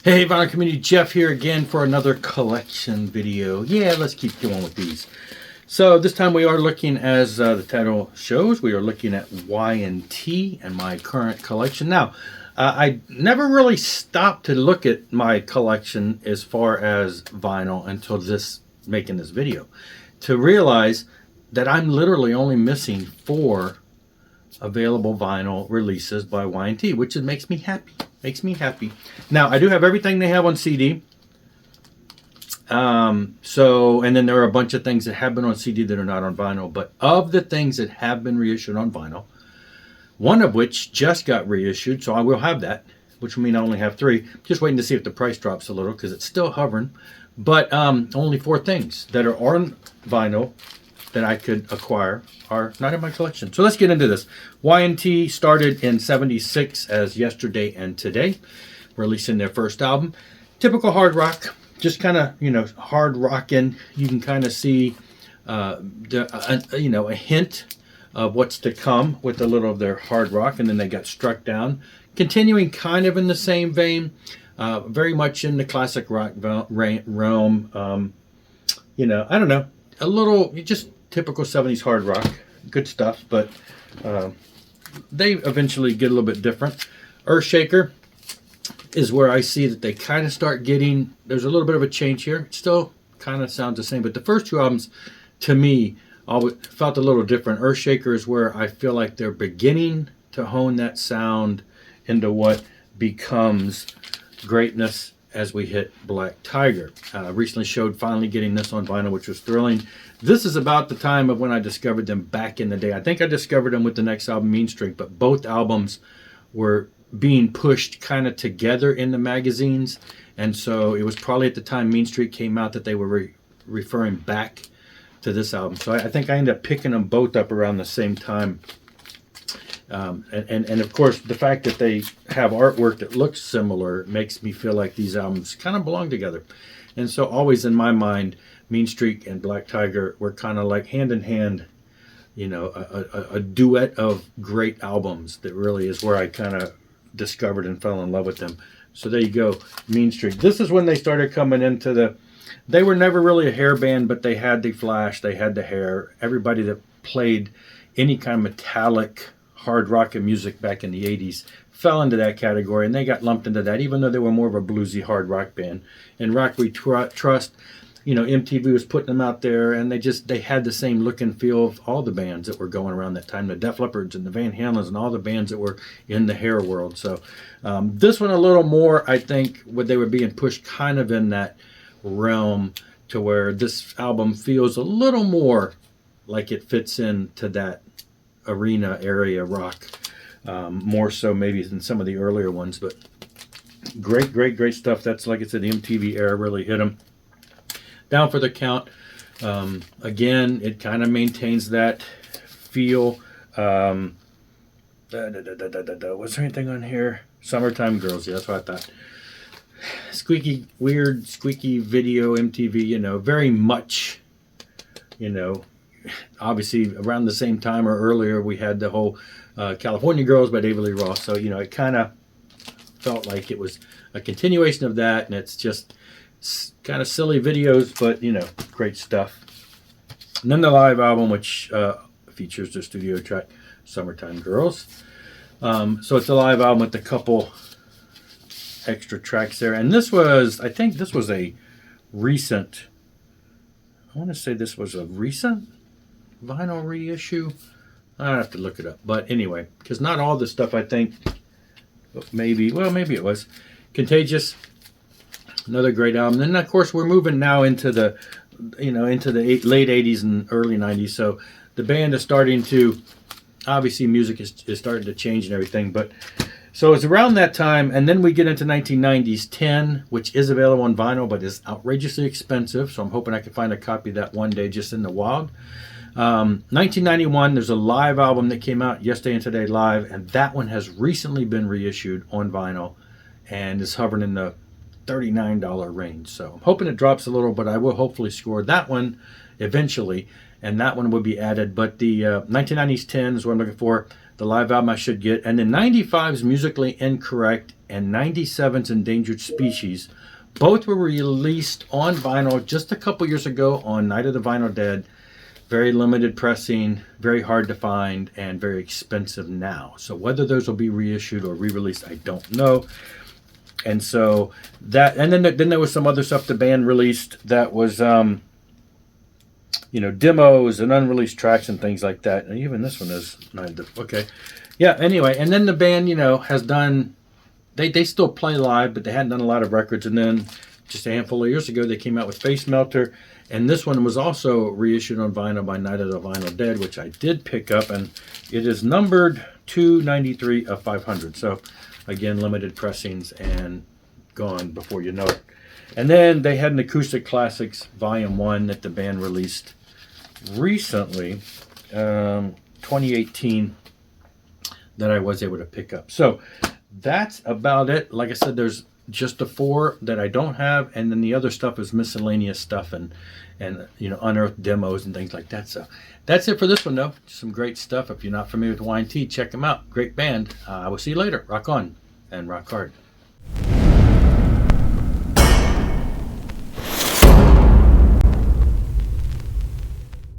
Hey vinyl community, Jeff here again for another collection video. Yeah, let's keep going with these. So this time we are looking, as the title shows, we are looking at Y&T and my current collection. Now, I never really stopped to look at my collection as far as vinyl until making this video, to realize that I'm literally only missing 4 available vinyl releases by Y&T, which makes me happy. Makes me happy. Now, I do have everything they have on CD. And then there are a bunch of things that have been on CD that are not on vinyl. But of the things that have been reissued on vinyl, one of which just got reissued, so I will have that, which will mean I only have 3. Just waiting to see if the price drops a little because it's still hovering. But only 4 things that are on vinyl that I could acquire are not in my collection. So let's get into this. Y&T started in '76 as Yesterday and Today, releasing their first album. Typical hard rock, just kind of, hard rocking. You can kind of see, a hint of what's to come with a little of their hard rock, and then they got struck down. Continuing kind of in the same vein, very much in the classic rock realm. I don't know, a little, just typical 70s hard rock, good stuff, but they eventually get a little bit different. Earthshaker is where I see that they kind of start getting, there's a little bit of a change here. It still kind of sounds the same, but the first 2 albums, to me, always felt a little different. Earthshaker is where I feel like they're beginning to hone that sound into what becomes greatness as we hit Black Tiger. Recently showed finally getting this on vinyl, which was thrilling. This is about the time of when I discovered them back in the day. I think I discovered them with the next album, Mean Streak, but both albums were being pushed kind of together in the magazines. And so it was probably at the time Mean Streak came out that they were referring back to this album. So I think I ended up picking them both up around the same time. And of course, the fact that they have artwork that looks similar makes me feel like these albums kind of belong together. And so always in my mind, Mean Streak and Black Tiger were kind of like hand in hand, a duet of great albums that really is where I kind of discovered and fell in love with them. So there you go, Mean Streak. This is when they started coming into they were never really a hair band, but they had the flash, they had the hair. Everybody that played any kind of metallic hard rock and music back in the 80s fell into that category, and they got lumped into that, even though they were more of a bluesy hard rock band. And Rock We Trust, MTV was putting them out there, and they had the same look and feel of all the bands that were going around that time, the Def Leppards and the Van Halens and all the bands that were in the hair world. So this one a little more, I think, they were being pushed kind of in that realm, to where this album feels a little more like it fits into that arena area rock, more so maybe than some of the earlier ones. But great stuff. That's, like I said, the MTV era really hit them. Down for the Count, again, it kind of maintains that feel. Was there anything on here? Summertime Girls, yeah, that's what I thought. Weird squeaky video, MTV, very much, obviously around the same time or earlier we had the whole California Girls by David Lee Roth. So, it kind of felt like it was a continuation of that, and it's just kind of silly videos, but, great stuff. And then the live album, which features the studio track, Summertime Girls. So it's a live album with a couple extra tracks there. And I think this was a recent, I want to say this was a recent vinyl reissue. I have to look it up. But anyway, because not all the stuff, I think, maybe it was. Contagious, another great album. And of course, we're moving now into the late 80s and early 90s. So the band is starting to, obviously music is starting to change and everything. But so it's around that time, and then we get into 1990s 10, which is available on vinyl, but is outrageously expensive. So I'm hoping I can find a copy of that one day just in the wild. 1991, there's a live album that came out, Yesterday and Today Live, and that one has recently been reissued on vinyl and is hovering in the $39 range. So I'm hoping it drops a little, but I will hopefully score that one eventually, and that one will be added. But the 1990s 10 is what I'm looking for. The live album I should get. And then 95's Musically Incorrect and 97's Endangered Species. Both were released on vinyl just a couple years ago on Night of the Vinyl Dead. Very limited pressing, very hard to find, and very expensive now. So whether those will be reissued or re-released, I don't know. And so that, and then there was some other stuff the band released that was, demos and unreleased tracks and things like that. And even this one is okay. Yeah. Anyway, and then the band, has done. They still play live, but they hadn't done a lot of records. And then just a handful of years ago, they came out with Face Melter. And this one was also reissued on vinyl by Night of the Vinyl Dead, which I did pick up. And it is numbered 293 of 500. So, again, limited pressings and gone before you know it. And then they had an Acoustic Classics Volume 1 that the band released recently, 2018, that I was able to pick up. So, that's about it. Like I said, there's just the 4 that I don't have, and then the other stuff is miscellaneous stuff and unearthed demos and things like that. So that's it for this one, though. Some great stuff. If you're not familiar with Y&T, check them out. Great band. I will see you later. Rock on and rock hard.